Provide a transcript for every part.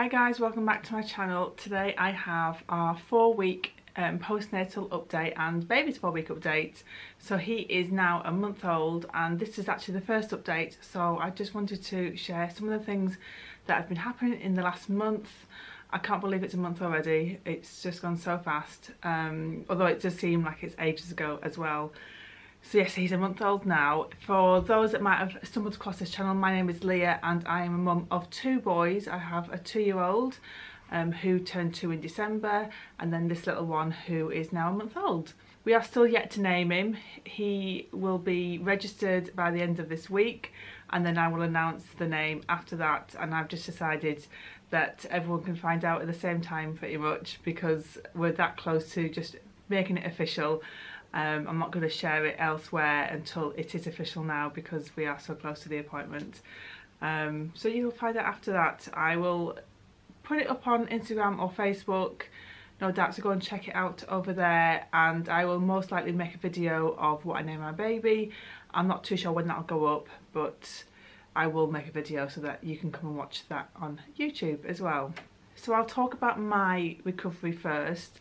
Hi guys, welcome back to my channel. Today I have our 4-week postnatal update and baby's 4-week update. So he is now a month old and this is actually the first update, so I just wanted to share some of the things that have been happening in the last month. I can't believe it's a month already, it's just gone so fast, although it does seem like it's ages ago as well. So yes, he's a month old now. For those that might have stumbled across this channel, my name is Leah and I am a mum of 2 boys. I have a 2-year-old who turned 2 in December, and then this little one who is now a month old. We are still yet to name him. He will be registered by the end of this week and then I will announce the name after that, and I've just decided that everyone can find out at the same time pretty much because we're that close to just making it official. I'm not going to share it elsewhere until it is official now because we are so close to the appointment. So you'll find out after that. I will put it up on Instagram or Facebook, no doubt, so go and check it out over there, and I will most likely make a video of what I name my baby. I'm not too sure when that'll go up, but I will make a video so that you can come and watch that on YouTube as well. So I'll talk about my recovery first.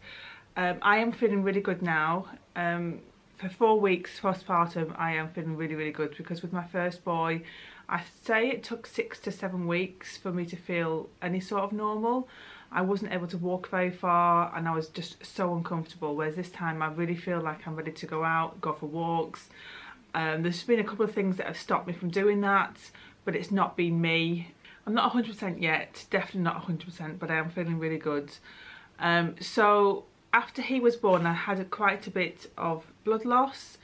I am feeling really good now. For 4 weeks postpartum I am feeling really good, because with my first boy I say it took 6 to 7 weeks for me to feel any sort of normal. I wasn't able to walk very far and I was just so uncomfortable, whereas this time I really feel like I'm ready to go out, go for walks. There's been a couple of things that have stopped me from doing that, but it's not been me. I'm not 100% yet, definitely not 100%, but I am feeling really good. So after he was born I had quite a bit of blood loss,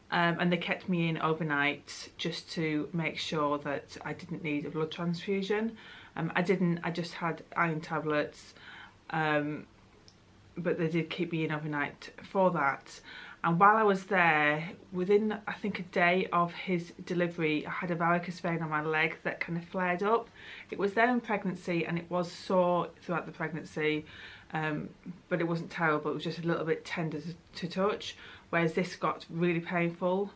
and they kept me in overnight just to make sure that I didn't need a blood transfusion. I didn't, I just had iron tablets, but they did keep me in overnight for that. And while I was there, within I think a day of his delivery, I had a varicose vein on my leg that kind of flared up. It was there in pregnancy and it was sore throughout the pregnancy, but it wasn't terrible, it was just a little bit tender to touch, whereas this got really painful.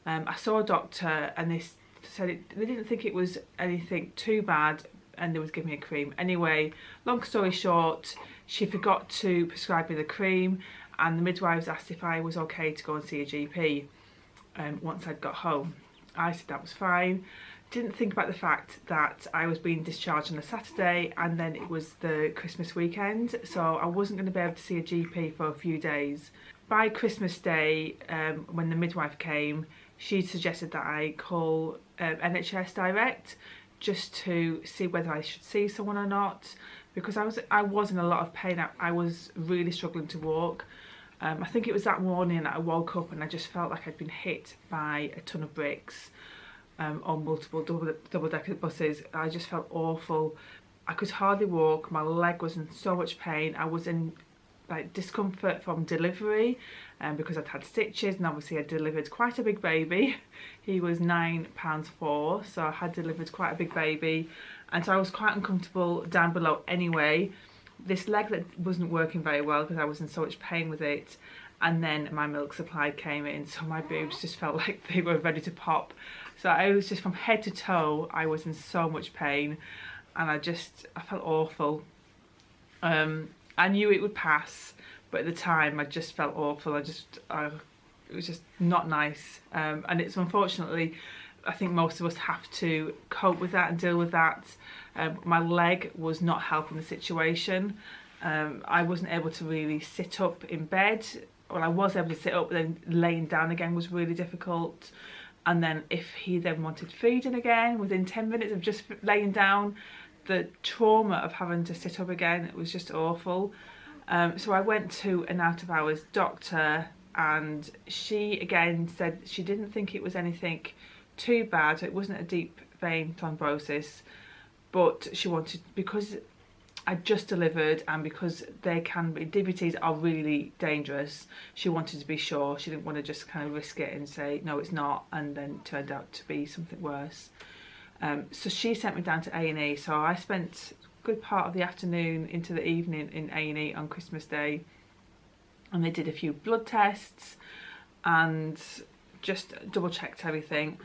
I saw a doctor and they said they didn't think it was anything too bad and they was giving me a cream. Anyway, long story short, she forgot to prescribe me the cream and the midwives asked if I was okay to go and see a GP once I'd got home. I said that was fine. Didn't think about the fact that I was being discharged on a Saturday and then it was the Christmas weekend, so I wasn't going to be able to see a GP for a few days. By Christmas Day, when the midwife came, she suggested that I call NHS Direct just to see whether I should see someone or not, because I was in a lot of pain. I was really struggling to walk. I think it was that morning that I woke up and I just felt like I'd been hit by a ton of bricks. On multiple double-decker buses. I just felt awful. I could hardly walk, my leg was in so much pain. I was in like discomfort from delivery because I'd had stitches, and obviously I delivered quite a big baby. He was 9 pounds 4, so I had delivered quite a big baby, and so I was quite uncomfortable down below anyway. This leg that wasn't working very well because I was in so much pain with it, and then my milk supply came in, so my boobs just felt like they were ready to pop. So I was just, from head to toe, I was in so much pain and I felt awful. I knew it would pass, but at the time I just felt awful. It was just not nice. And it's unfortunately, I think most of us have to cope with that and deal with that. My leg was not helping the situation. I wasn't able to really sit up in bed. Well, I was able to sit up, but then laying down again was really difficult. And then if he then wanted feeding again, within 10 minutes of just laying down, the trauma of having to sit up again, it was just awful. So I went to an out-of-hours doctor and she again said she didn't think it was anything too bad. It wasn't a deep vein thrombosis, but she wanted, because I just delivered and because they can be, DVTs are really dangerous, she wanted to be sure. She didn't want to just kind of risk it and say no it's not, and then it turned out to be something worse. So she sent me down to A&E, so I spent a good part of the afternoon into the evening in A&E on Christmas Day, and they did a few blood tests and just double checked everything.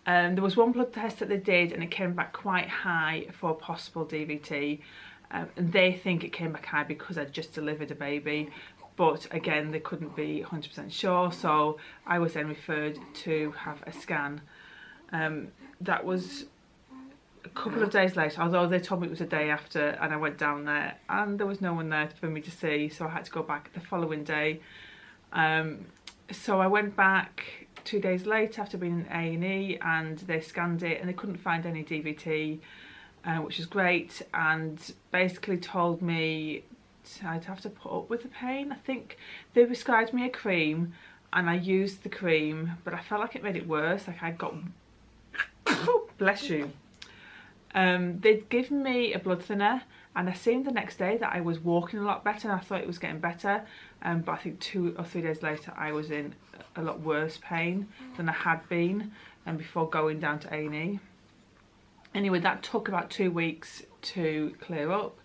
There was one blood test that they did and it came back quite high for possible DVT. and they think it came back high because I'd just delivered a baby, but again they couldn't be 100% sure, so I was then referred to have a scan. That was a couple of days later, although they told me it was a day after, and I went down there and there was no one there for me to see, so I had to go back the following day. So I went back 2 days later after being in A&E, and they scanned it and they couldn't find any DVT, which is great, and basically told me I'd have to put up with the pain. I think they prescribed me a cream and I used the cream, but I felt like it made it worse. Like I got oh, bless you. They'd given me a blood thinner, and I seen the next day that I was walking a lot better, and I thought it was getting better, but I think 2 or 3 days later I was in a lot worse pain than I had been before going down to A&E. Anyway, that took about 2 weeks to clear up.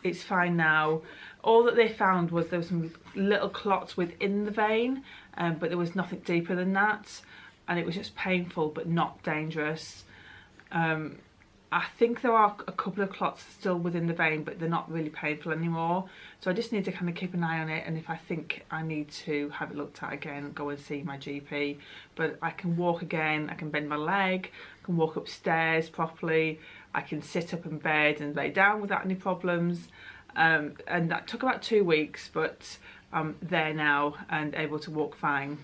It's fine now. All that they found was there was some little clots within the vein, but there was nothing deeper than that, and it was just painful but not dangerous. I think there are a couple of clots still within the vein, but they're not really painful anymore, so I just need to kind of keep an eye on it, and if I think I need to have it looked at again, go and see my GP. But I can walk again, I can bend my leg, I can walk upstairs properly, I can sit up in bed and lay down without any problems, and that took about 2 weeks, but I'm there now and able to walk fine.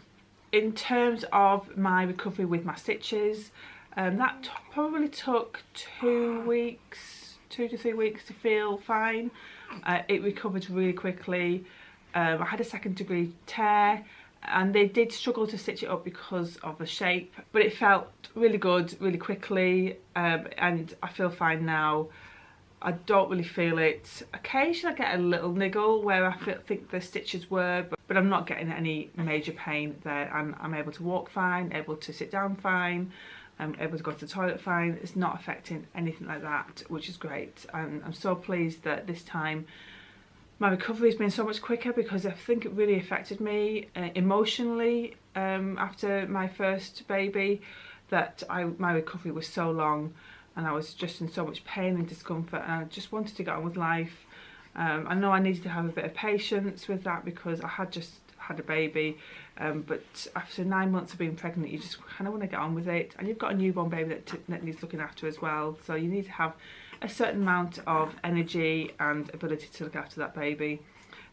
In terms of my recovery with my stitches, that probably took 2 to 3 weeks to feel fine. It recovered really quickly. I had a 2nd degree tear, and they did struggle to stitch it up because of the shape, but it felt really good really quickly, and I feel fine now. I don't really feel it. Occasionally I get a little niggle where I think the stitches were, but I'm not getting any major pain there. I'm able to walk fine, able to sit down fine, I'm able to go to the toilet fine. It's not affecting anything like that, which is great. I'm so pleased that this time my recovery has been so much quicker, because I think it really affected me emotionally after my first baby, that my recovery was so long, and I was just in so much pain and discomfort, and I just wanted to get on with life. I know I needed to have a bit of patience with that because I had just had a baby, but after 9 months of being pregnant, you just kind of want to get on with it, and you've got a newborn baby that needs looking after as well, so you need to have a certain amount of energy and ability to look after that baby.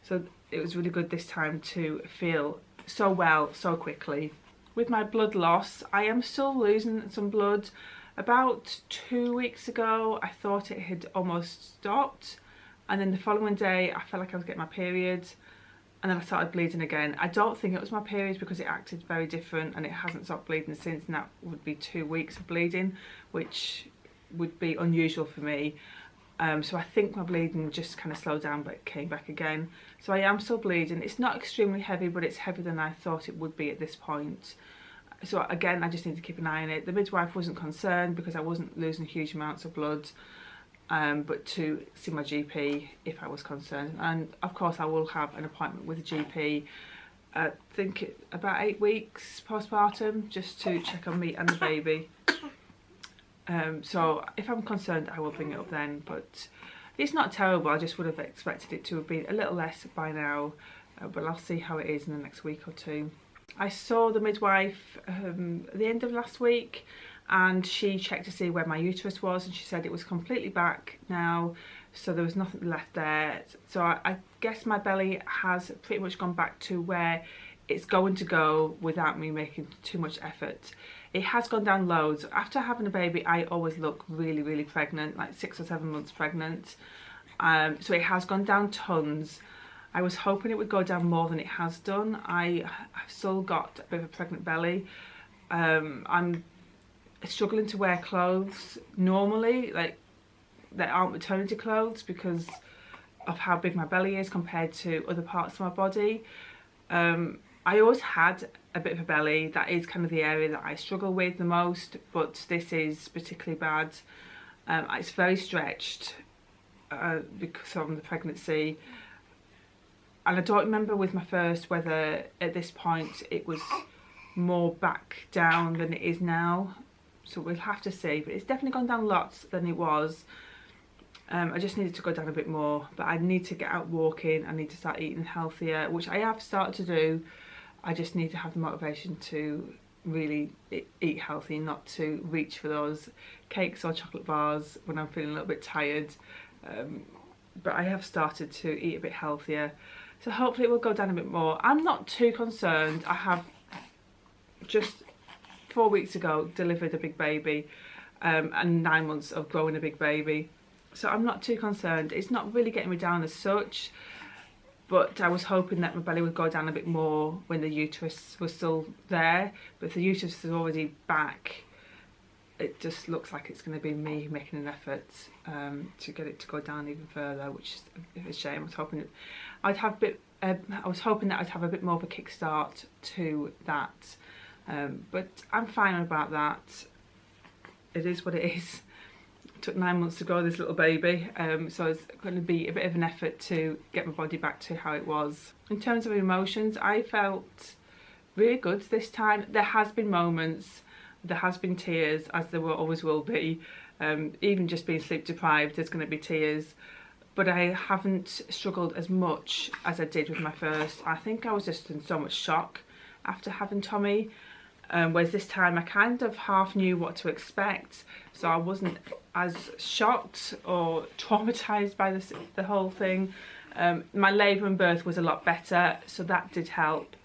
So it was really good this time to feel so well so quickly. With my blood loss, I am still losing some blood. About 2 weeks ago I thought it had almost stopped, and then the following day I felt like I was getting my period, and then I started bleeding again. I don't think it was my period because it acted very different, and it hasn't stopped bleeding since, and that would be 2 weeks of bleeding, which would be unusual for me. So I think my bleeding just kind of slowed down but came back again. So I am still bleeding. It's not extremely heavy, but it's heavier than I thought it would be at this point. So again, I just need to keep an eye on it. The midwife wasn't concerned because I wasn't losing huge amounts of blood, but to see my GP if I was concerned. And of course I will have an appointment with a GP, I think about 8 weeks postpartum, just to check on me and the baby. So if I'm concerned I will bring it up then, but it's not terrible. I just would have expected it to have been a little less by now, but I'll see how it is in the next week or two. I saw the midwife at the end of last week, and she checked to see where my uterus was, and she said it was completely back now, so there was nothing left there. So I guess my belly has pretty much gone back to where it's going to go without me making too much effort. It has gone down loads. After having a baby, I always look really, really pregnant, like 6 or 7 months pregnant. So it has gone down tons. I was hoping it would go down more than it has done. I've still got a bit of a pregnant belly. I'm struggling to wear clothes normally, like that aren't maternity clothes, because of how big my belly is compared to other parts of my body. I always had a bit of a belly. That is kind of the area that I struggle with the most, but this is particularly bad. It's very stretched because of the pregnancy, and I don't remember with my first whether at this point it was more back down than it is now, so we'll have to see, but it's definitely gone down lots than it was. I just needed to go down a bit more, but I need to get out walking. I need to start eating healthier, which I have started to do. I just need to have the motivation to really eat healthy, not to reach for those cakes or chocolate bars when I'm feeling a little bit tired. But I have started to eat a bit healthier, so hopefully it will go down a bit more. I'm not too concerned. I have just 4 weeks ago delivered a big baby, and 9 months of growing a big baby. So I'm not too concerned. It's not really getting me down as such, but I was hoping that my belly would go down a bit more when the uterus was still there. But if the uterus is already back, it just looks like it's going to be me making an effort to get it to go down even further, which is a shame. I was hoping that I'd have a bit more of a kickstart to that, but I'm fine about that. It is what it is. It took 9 months to grow this little baby, so it's going to be a bit of an effort to get my body back to how it was. In terms of emotions, I felt really good this time. There has been moments, there has been tears, as there always will be. Even just being sleep deprived, there's going to be tears, but I haven't struggled as much as I did with my first. I think I was just in so much shock after having Tommy. Whereas this time I kind of half knew what to expect, so I wasn't as shocked or traumatised by the whole thing. My labour and birth was a lot better, so that did help.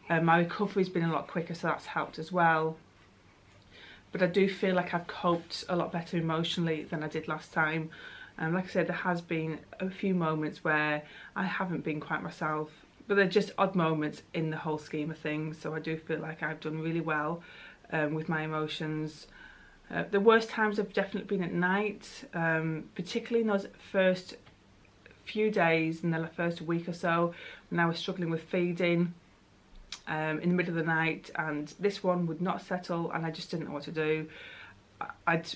My recovery's been a lot quicker, so that's helped as well. But I do feel like I've coped a lot better emotionally than I did last time. Like I said, there has been a few moments where I haven't been quite myself, but they're just odd moments in the whole scheme of things, so I do feel like I've done really well with my emotions. The worst times have definitely been at night, particularly in those first few days, in the first week or so, when I was struggling with feeding in the middle of the night, and this one would not settle and I just didn't know what to do. I'd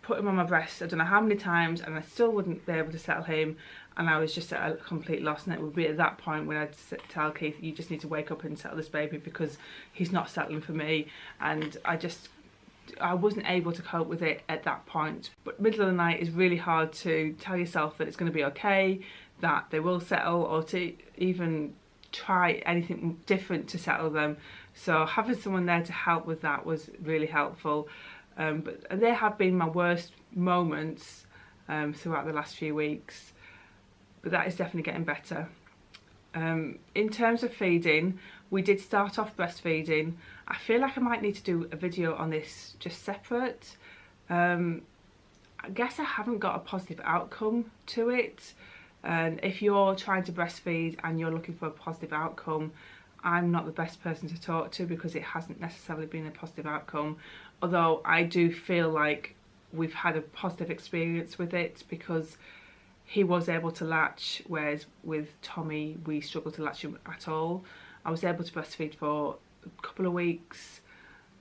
put him on my breast I don't know how many times and I still wouldn't be able to settle him, and I was just at a complete loss, and it would be at that point when I'd tell Keith, you just need to wake up and settle this baby because he's not settling for me, and I wasn't able to cope with it at that point. But middle of the night is really hard to tell yourself that it's going to be okay, that they will settle, or to even try anything different to settle them. So having someone there to help with that was really helpful. But there have been my worst moments throughout the last few weeks, but that is definitely getting better. In terms of feeding, we did start off breastfeeding. I feel like I might need to do a video on this just separate. I guess I haven't got a positive outcome to it, and if you're trying to breastfeed and you're looking for a positive outcome, I'm not the best person to talk to because it hasn't necessarily been a positive outcome, although I do feel like we've had a positive experience with it because he was able to latch, whereas with Tommy we struggled to latch him at all. I was able to breastfeed for a couple of weeks,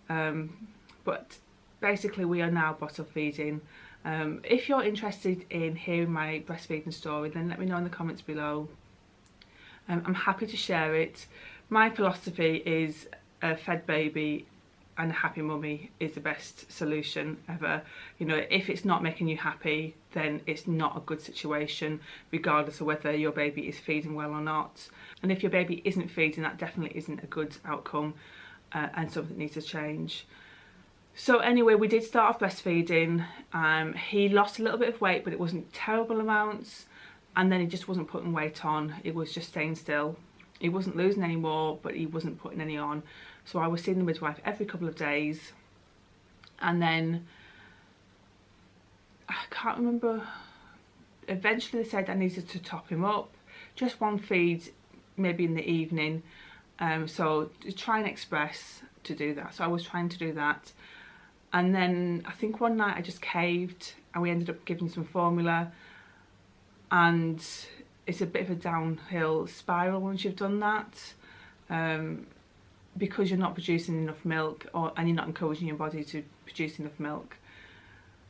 but basically we are now bottle feeding. If you're interested in hearing my breastfeeding story, then let me know in the comments below. I'm happy to share it. My philosophy is a fed baby and a happy mummy is the best solution ever. You know, if it's not making you happy, then it's not a good situation, regardless of whether your baby is feeding well or not. And if your baby isn't feeding, that definitely isn't a good outcome, and something needs to change. So anyway, we did start off breastfeeding. He lost a little bit of weight, but it wasn't terrible amounts, and then he just wasn't putting weight on. It was just staying still. He wasn't losing any more, but he wasn't putting any on. So I was seeing the midwife every couple of days, and then I can't remember, eventually they said I needed to top him up, just one feed maybe in the evening, so to try and express to do that. So I was trying to do that, and then I think one night I just caved and we ended up giving some formula, and it's a bit of a downhill spiral once you've done that, because you're not producing enough milk, and you're not encouraging your body to produce enough milk.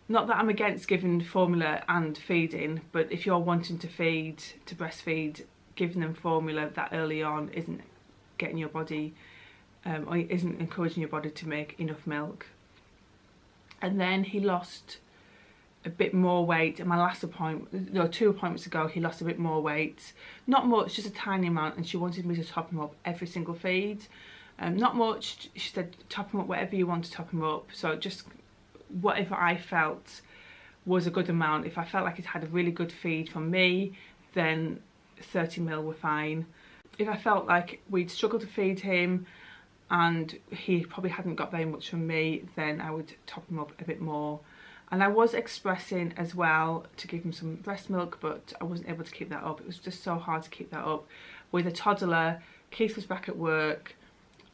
Not that I'm against giving formula and feeding, but if you're wanting to feed, to breastfeed, giving them formula that early on isn't getting your body, or isn't encouraging your body to make enough milk. And then he lost a bit more weight. And my last appointment, no, 2 appointments ago, he lost a bit more weight. Not much, just a tiny amount, and she wanted me to top him up every single feed. Not much, she said top him up whatever you want to top him up. So just whatever I felt was a good amount. If I felt like he'd had a really good feed from me, then 30ml were fine. If I felt like we'd struggled to feed him and he probably hadn't got very much from me, then I would top him up a bit more. And I was expressing as well to give him some breast milk, but I wasn't able to keep that up. It was just so hard to keep that up with a toddler. Keith was back at work,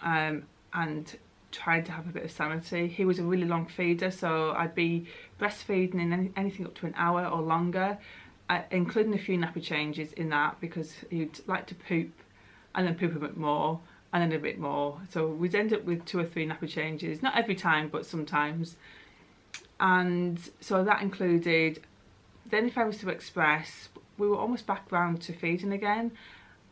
and trying to have a bit of sanity. He was a really long feeder, so I'd be breastfeeding in anything up to an hour or longer, including a few nappy changes in that, because he'd like to poop and then poop a bit more and then a bit more. So we'd end up with 2 or 3 nappy changes, not every time, but sometimes. And so that included, then if I was to express, we were almost back round to feeding again.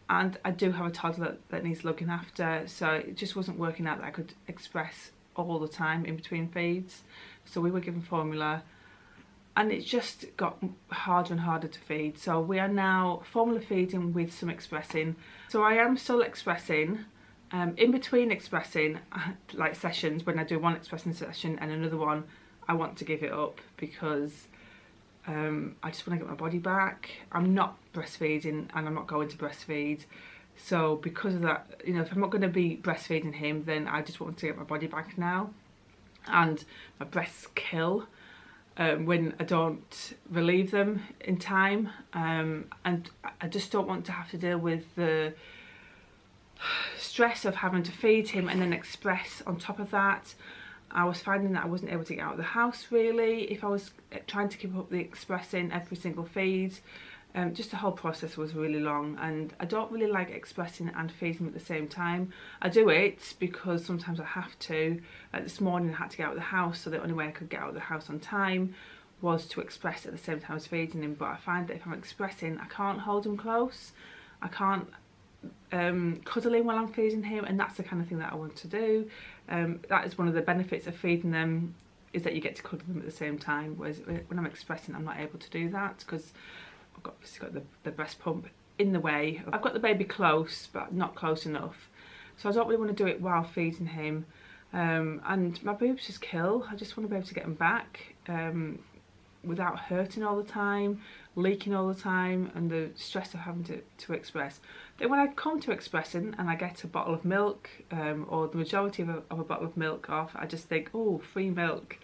And I do have a toddler that needs looking after, so it just wasn't working out that I could express all the time in between feeds. So we were given formula, and it just got harder and harder to feed. So we are now formula feeding with some expressing. So I am still expressing. In between expressing, like sessions, when I do one expressing session and another one, I want to give it up because I just want to get my body back. I'm not breastfeeding and I'm not going to breastfeed. So because of that, you know, if I'm not going to be breastfeeding him, then I just want to get my body back now. And my breasts kill when I don't relieve them in time. And I just don't want to have to deal with the stress of having to feed him and then express on top of that. I was finding that I wasn't able to get out of the house really if I was trying to keep up the expressing every single feed. Just the whole process was really long, and I don't really like expressing and feeding at the same time. I do it because sometimes I have to. Like this morning I had to get out of the house, so the only way I could get out of the house on time was to express at the same time as feeding him. But I find that if I'm expressing, I can't hold him close. I can't cuddle him while I'm feeding him, and that's the kind of thing that I want to do. That is one of the benefits of feeding them, is that you get to cuddle them at the same time, whereas when I'm expressing I'm not able to do that because I've obviously got the breast pump in the way. I've got the baby close but not close enough, so I don't really want to do it while feeding him. And my boobs just kill. I just want to be able to get them back without hurting all the time, leaking all the time, and the stress of having to express. Then when I come to expressing and I get a bottle of milk, or the majority of a bottle of milk off, I just think, oh, free milk,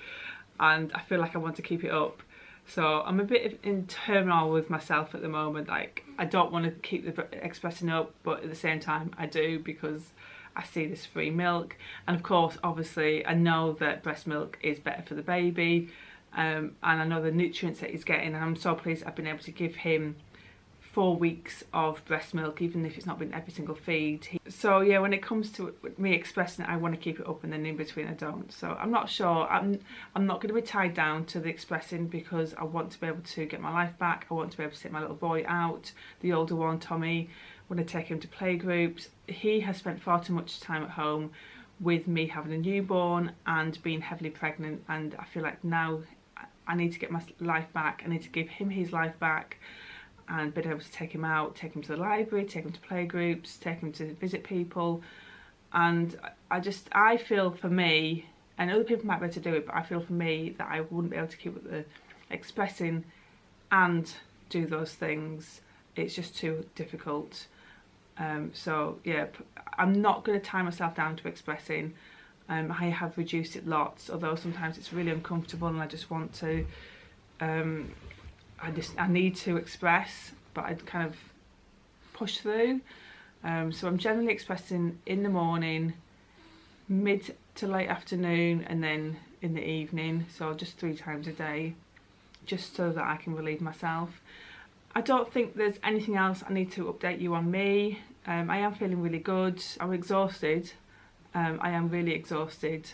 and I feel like I want to keep it up. So I'm a bit in turmoil with myself at the moment. Like, I don't want to keep the expressing up, but at the same time I do, because I see this free milk, and of course obviously I know that breast milk is better for the baby. And I know the nutrients that he's getting, and I'm so pleased I've been able to give him 4 weeks of breast milk, even if it's not been every single feed. So yeah, when it comes to me expressing it, I want to keep it up, and then in between I don't. So I'm not sure. I'm not going to be tied down to the expressing, because I want to be able to get my life back. I want to be able to take my little boy out, the older one, Tommy, when I take him to play groups. He has spent far too much time at home with me having a newborn and being heavily pregnant, and I feel like now I need to get my life back. I need to give him his life back and be able to take him out, take him to the library, take him to play groups, take him to visit people. And I feel for me, and other people might be able to do it, but I feel for me that I wouldn't be able to keep up the expressing and do those things. It's just too difficult. So yeah, I'm not going to tie myself down to expressing. I have reduced it lots, although sometimes it's really uncomfortable and I just want to, I need to express, but I kind of push through. So I'm generally expressing in the morning, mid to late afternoon, and then in the evening, so just 3 times a day, just so that I can relieve myself. I don't think there's anything else I need to update you on me. I am feeling really good. I'm exhausted. I am really exhausted.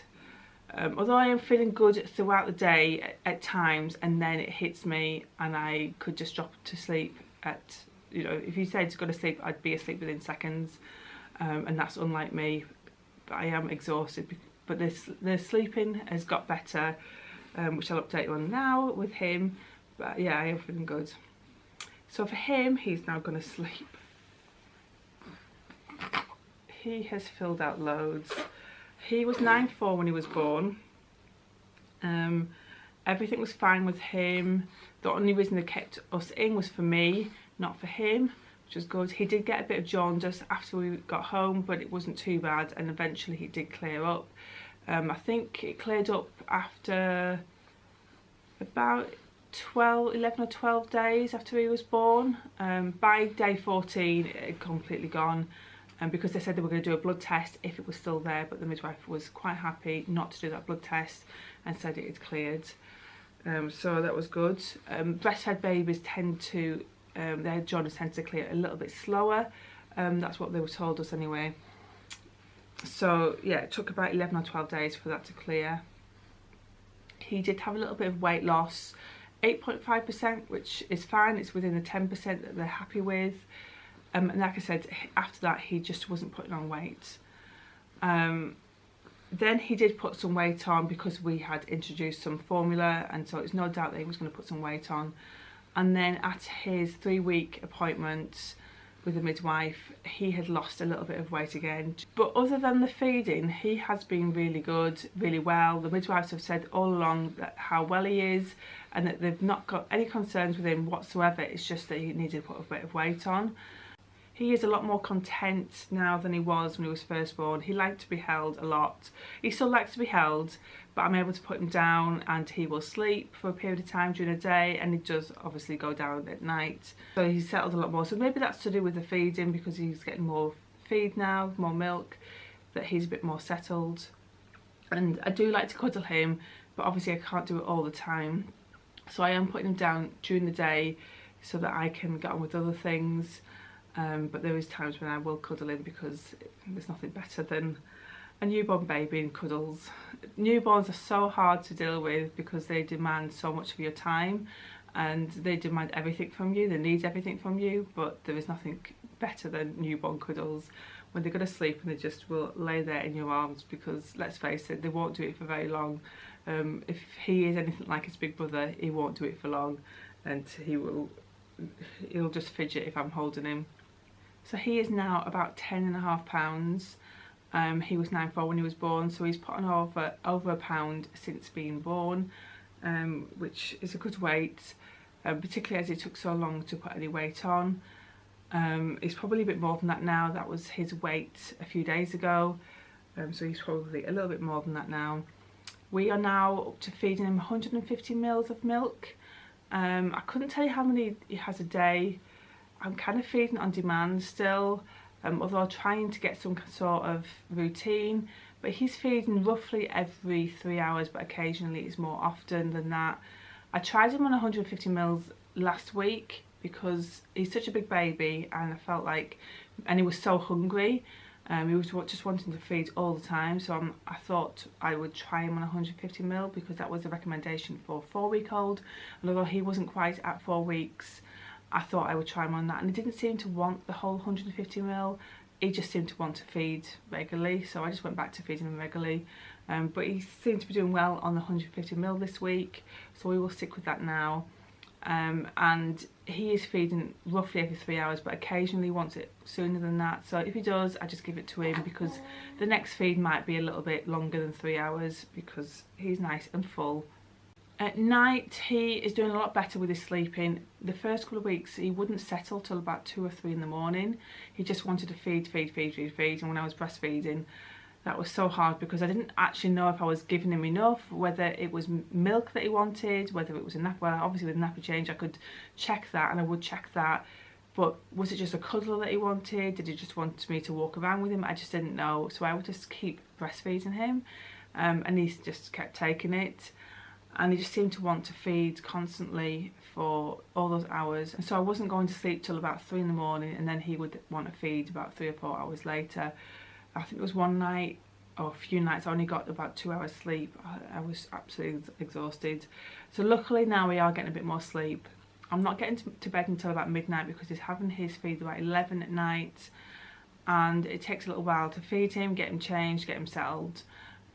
Although I am feeling good throughout the day at times, and then it hits me and I could just drop to sleep at, you know, if you said to go to sleep, I'd be asleep within seconds, and that's unlike me. But I am exhausted. But the sleeping has got better. which I'll update you on now with him. But yeah, I am feeling good. So for him, he's now going to sleep. He has filled out loads. He was 9'4" when he was born. Everything was fine with him. The only reason they kept us in was for me, not for him, which was good. He did get a bit of jaundice after we got home, but it wasn't too bad, and eventually he did clear up. I think it cleared up after about 11 or 12 days after he was born. By day 14 it had completely gone, because they said they were going to do a blood test if it was still there, but the midwife was quite happy not to do that blood test and said it had cleared. So that was good. Breastfed babies tend to, their jaundice tends to clear a little bit slower. That's what they were told us anyway. So yeah, it took about 11 or 12 days for that to clear. He did have a little bit of weight loss, 8.5%, which is fine. It's within the 10% that they're happy with. And like I said, after that he just wasn't putting on weight. Then he did put some weight on because we had introduced some formula, and so it's no doubt that he was going to put some weight on. And then at his 3-week appointment with the midwife, he had lost a little bit of weight again. But other than the feeding, he has been really good, really well. The midwives have said all along that how well he is, and that they've not got any concerns with him whatsoever. It's just that he needed to put a bit of weight on. He is a lot more content now than he was when he was first born. He liked to be held a lot. He still likes to be held, but I'm able to put him down and he will sleep for a period of time during the day, and he does obviously go down at night. So he's settled a lot more. So maybe that's to do with the feeding, because he's getting more feed now, more milk, that he's a bit more settled. And I do like to cuddle him, but obviously I can't do it all the time. So I am putting him down during the day so that I can get on with other things. But there is times when I will cuddle him, because there's nothing better than a newborn baby and cuddles. Newborns are so hard to deal with because they demand so much of your time, and they demand everything from you, they need everything from you, but there is nothing better than newborn cuddles when they're going to sleep and they just will lay there in your arms, because let's face it, they won't do it for very long. If he is anything like his big brother, he won't do it for long, and he'll just fidget if I'm holding him. So he is now about 10.5 pounds. He was 9'4" when he was born, so he's put on over a pound since being born, which is a good weight, particularly as it took so long to put any weight on. He's probably a bit more than that now. That was his weight a few days ago, so he's probably a little bit more than that now. We are now up to feeding him 150 ml of milk. I couldn't tell you how many he has a day. I'm kind of feeding on demand still, although I'm trying to get some sort of routine, but he's feeding roughly every 3 hours, but occasionally it's more often than that. I tried him on 150 ml last week because he's such a big baby, and I felt like, and he was so hungry, he was just wanting to feed all the time, so I thought I would try him on 150 ml because that was a recommendation for a 4-week-old, and although he wasn't quite at 4 weeks, I thought I would try him on that, and he didn't seem to want the whole 150 ml. He just seemed to want to feed regularly, so I just went back to feeding him regularly. But he seemed to be doing well on the 150 ml this week, so we will stick with that now. And he is feeding roughly every 3 hours, but occasionally wants it sooner than that. So if he does, I just give it to him, because the next feed might be a little bit longer than 3 hours, because he's nice and full. At night he is doing a lot better with his sleeping. The first couple of weeks he wouldn't settle till about 2 or 3 in the morning. He just wanted to feed, and when I was breastfeeding, that was so hard because I didn't actually know if I was giving him enough, whether it was milk that he wanted, whether it was a nap. Well, obviously with a nappy change I could check that, and I would check that, but was it just a cuddle that he wanted? Did he just want me to walk around with him? I just didn't know, so I would just keep breastfeeding him, and he just kept taking it. And he just seemed to want to feed constantly for all those hours. And so I wasn't going to sleep till about 3 in the morning, and then he would want to feed about 3 or 4 hours later. I think it was one night, or a few nights, I only got about 2 hours sleep. I was absolutely exhausted. So luckily now we are getting a bit more sleep. I'm not getting to bed until about midnight because he's having his feed about 11 at night. And it takes a little while to feed him, get him changed, get him settled.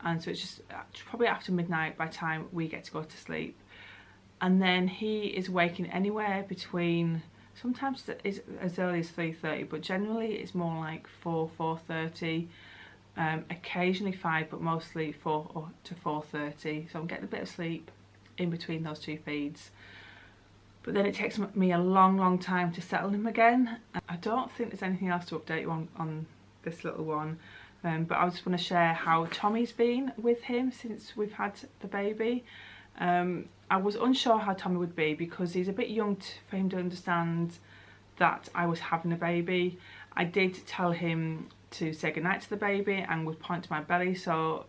and so it's just probably after midnight by the time we get to go to sleep. And then he is waking anywhere between, sometimes it's as early as 3:30, but generally it's more like 4:30, occasionally 5, but mostly 4 to 4:30. So I'm getting a bit of sleep in between those two feeds. But then it takes me a long time to settle him again. I don't think there's anything else to update you on this little one, but I just want to share how Tommy's been with him since we've had the baby. I was unsure how Tommy would be because he's a bit young for him to understand that I was having a baby. I did tell him to say goodnight to the baby and would point to my belly, so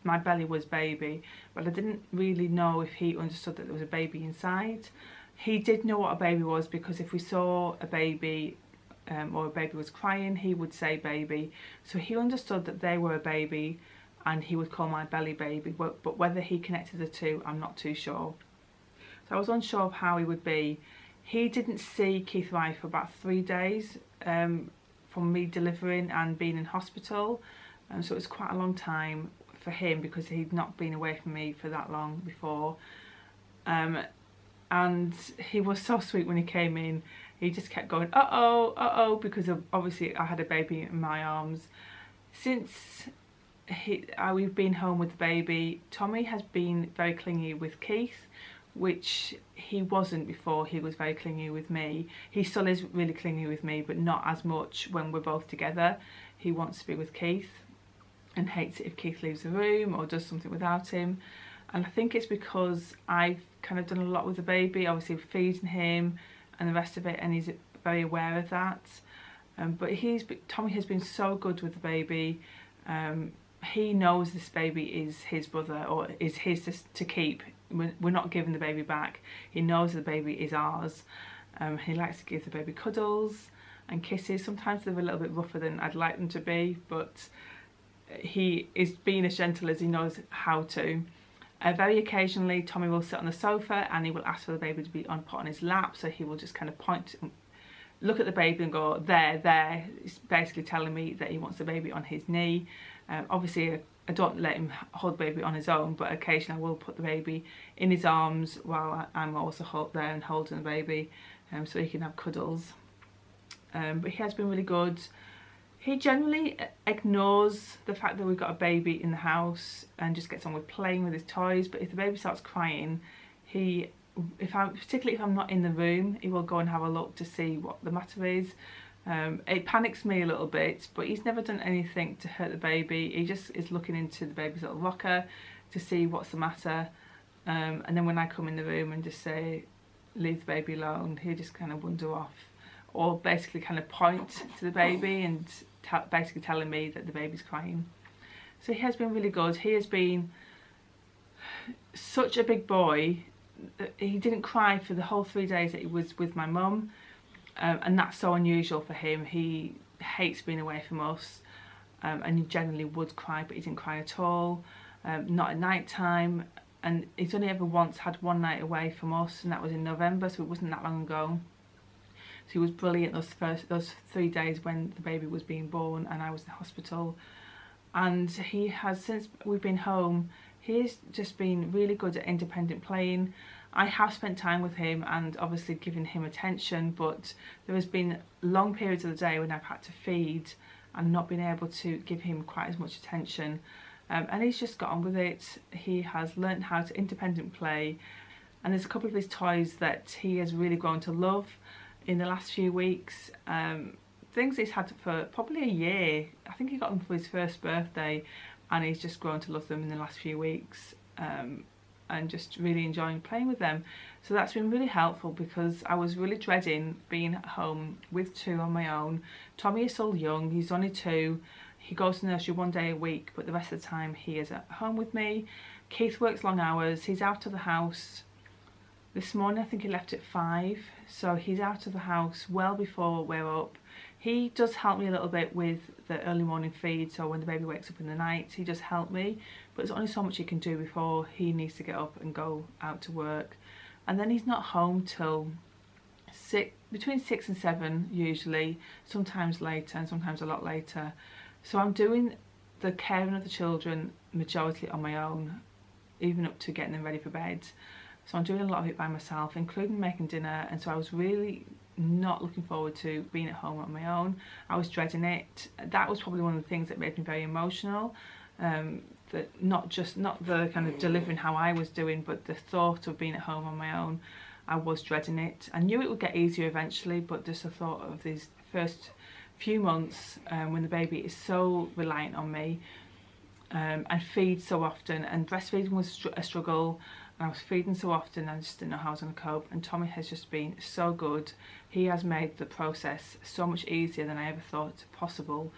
my belly was baby, but I didn't really know if he understood that there was a baby inside. He did know what a baby was because if we saw a baby or a baby was crying, he would say baby. So he understood that they were a baby and he would call my belly baby, but whether he connected the two, I'm not too sure. So I was unsure of how he would be. He didn't see Keith Rye for about 3 days from me delivering and being in hospital, so it was quite a long time for him because he'd not been away from me for that long before. And he was so sweet when he came in. He just kept going, uh-oh, because obviously I had a baby in my arms. Since we've been home with the baby, Tommy has been very clingy with Keith, which he wasn't before. He was very clingy with me. He still is really clingy with me, but not as much when we're both together. He wants to be with Keith and hates it if Keith leaves the room or does something without him. And I think it's because I've kind of done a lot with the baby, obviously feeding him and the rest of it, and he's very aware of that. But Tommy has been so good with the baby. He knows this baby is his brother, or is his to keep. We're not giving the baby back. He knows the baby is ours. He likes to give the baby cuddles and kisses. Sometimes they're a little bit rougher than I'd like them to be, but he is being as gentle as he knows how to. Very occasionally Tommy will sit on the sofa and he will ask for the baby to be put on his lap, so he will just kind of point, look at the baby and go, there. It's basically telling me that he wants the baby on his knee. Obviously I don't let him hold the baby on his own, but occasionally I will put the baby in his arms while I'm also there and holding the baby, so he can have cuddles. But he has been really good. He generally ignores the fact that we've got a baby in the house and just gets on with playing with his toys. But if the baby starts crying, particularly if I'm not in the room, he will go and have a look to see what the matter is. It panics me a little bit, but he's never done anything to hurt the baby. He just is looking into the baby's little rocker to see what's the matter. And then when I come in the room and just say, leave the baby alone, he'll just kind of wander off, or basically kind of point to the baby and basically telling me that the baby's crying. So he has been really good. He has been such a big boy. He didn't cry for the whole 3 days that he was with my mum, and that's so unusual for him. He hates being away from us, and he generally would cry, but he didn't cry at all, not at night time. And he's only ever once had one night away from us, and that was in November, so it wasn't that long ago. So he was brilliant those 3 days when the baby was being born and I was in the hospital. And he has, since we've been home, he's just been really good at independent playing. I have spent time with him and obviously given him attention, but there has been long periods of the day when I've had to feed and not been able to give him quite as much attention. And he's just got on with it. He has learnt how to independent play, and there's a couple of his toys that he has really grown to love in the last few weeks. Things he's had for probably a year. I think he got them for his first birthday, and he's just grown to love them in the last few weeks, and just really enjoying playing with them. So that's been really helpful, because I was really dreading being at home with two on my own. Tommy is still young, he's only 2. He goes to nursery 1 day a week, but the rest of the time he is at home with me. Keith works long hours, he's out of the house. This morning I think he left at 5, so he's out of the house well before we're up. He does help me a little bit with the early morning feed, so when the baby wakes up in the night, he does help me, but there's only so much he can do before he needs to get up and go out to work. And then he's not home till between 6 and 7 usually, sometimes later and sometimes a lot later. So I'm doing the caring of the children majority on my own, even up to getting them ready for bed. So I'm doing a lot of it by myself, including making dinner, and so I was really not looking forward to being at home on my own. I was dreading it. That was probably one of the things that made me very emotional. That not the kind of delivering how I was doing, but the thought of being at home on my own. I was dreading it. I knew it would get easier eventually, but just the thought of these first few months when the baby is so reliant on me and feeds so often, and breastfeeding was a struggle, and I was feeding so often I just didn't know how I was going to cope. And Tommy has just been so good. He has made the process so much easier than I ever thought possible,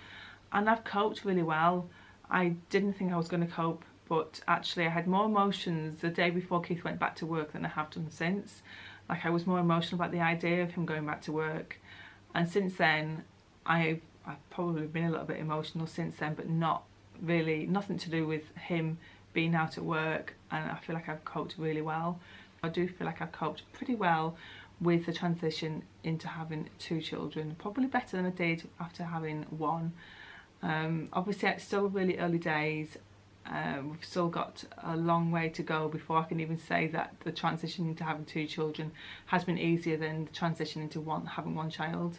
and I've coped really well. I didn't think I was going to cope, but actually I had more emotions the day before Keith went back to work than I have done since. Like, I was more emotional about the idea of him going back to work, and since then I've probably been a little bit emotional since then, but not really, nothing to do with him being out at work, and I feel like I've coped really well. I do feel like I've coped pretty well with the transition into having 2 children, probably better than I did after having 1. Obviously it's still really early days. We've still got a long way to go before I can even say that the transition into having 2 children has been easier than the transition into having 1 child,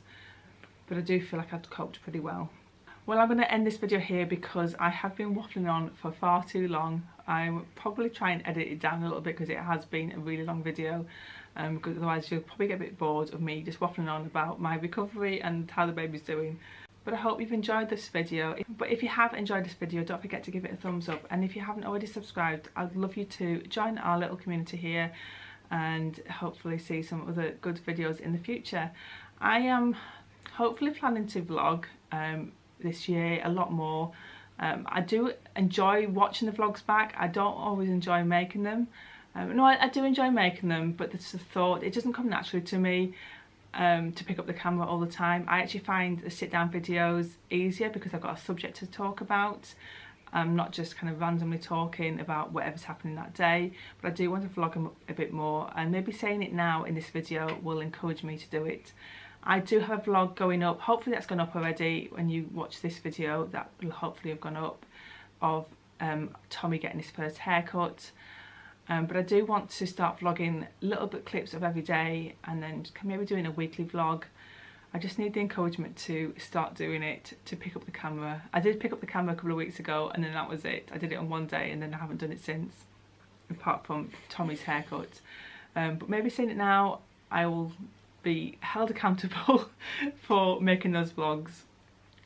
but I do feel like I've coped pretty well. Well, I'm going to end this video here because I have been waffling on for far too long. I'll probably try and edit it down a little bit because it has been a really long video, because otherwise you'll probably get a bit bored of me just waffling on about my recovery and how the baby's doing. But I hope you've enjoyed this video. But if you have enjoyed this video, don't forget to give it a thumbs up, and if you haven't already subscribed, I'd love you to join our little community here and hopefully see some other good videos in the future. I am hopefully planning to vlog this year a lot more. I do enjoy watching the vlogs back. I don't always enjoy making them. No, I do enjoy making them, but it's the thought, it doesn't come naturally to me to pick up the camera all the time. I actually find the sit down videos easier because I've got a subject to talk about. I'm not just kind of randomly talking about whatever's happening that day, but I do want to vlog a bit more, and maybe saying it now in this video will encourage me to do it. I do have a vlog going up, hopefully that's gone up already when you watch this video, that will hopefully have gone up, of Tommy getting his first haircut. But I do want to start vlogging little bit clips of every day, and then maybe doing a weekly vlog. I just need the encouragement to start doing it, to pick up the camera. I did pick up the camera a couple of weeks ago, and then that was it. I did it on one day and then I haven't done it since, apart from Tommy's haircut. But maybe saying it now, I will be held accountable for making those vlogs,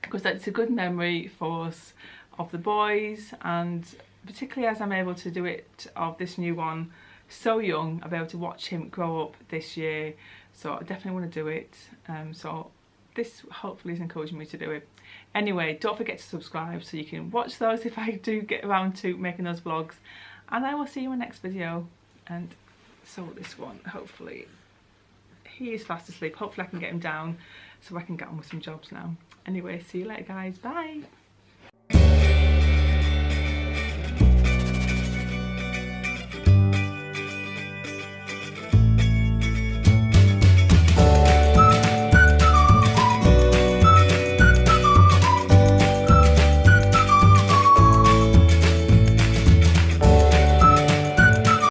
because that's a good memory for us of the boys, and particularly as I'm able to do it of this new one so young, I'll be able to watch him grow up this year. So I definitely want to do it. So this hopefully is encouraging me to do it. Anyway, don't forget to subscribe so you can watch those if I do get around to making those vlogs, and I will see you in my next video. And so this one, hopefully he is fast asleep. Hopefully I can get him down so I can get on with some jobs now. Anyway, see you later guys, bye.